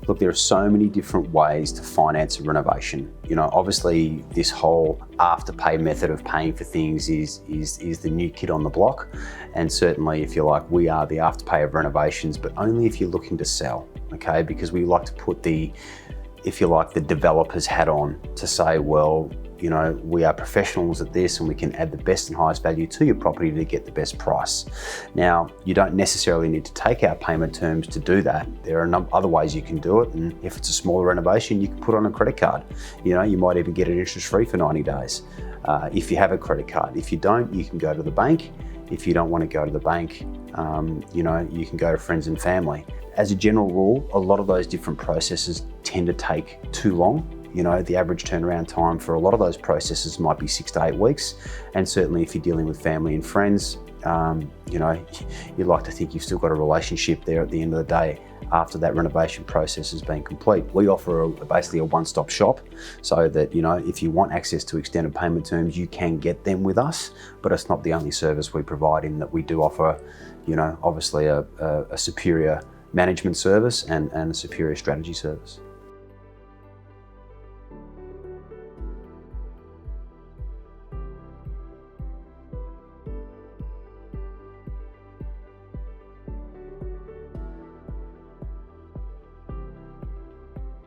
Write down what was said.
Look, there are so many different ways to finance a renovation. You know, obviously this whole afterpay method of paying for things is the new kid on the block. And certainly, if you like, we are the afterpay of renovations, but only if you're looking to sell, okay? Because we like to put the, if you like, the developer's hat on to say, well, you know, we are professionals at this and we can add the best and highest value to your property to get the best price. Now, you don't necessarily need to take out payment terms to do that. There are other ways you can do it. And if it's a smaller renovation, you can put on a credit card. You know, you might even get it interest-free for 90 days if you have a credit card. If you don't, you can go to the bank. If you don't want to go to the bank, you know, you can go to friends and family. As a general rule, a lot of those different processes tend to take too long. You know, the average turnaround time for a lot of those processes might be 6 to 8 weeks. And certainly if you're dealing with family and friends, you know, you'd like to think you've still got a relationship there at the end of the day after that renovation process has been complete. We offer basically a one-stop shop so that, you know, if you want access to extended payment terms, you can get them with us, but it's not the only service we provide, in that we do offer, you know, obviously a superior management service and a superior strategy service.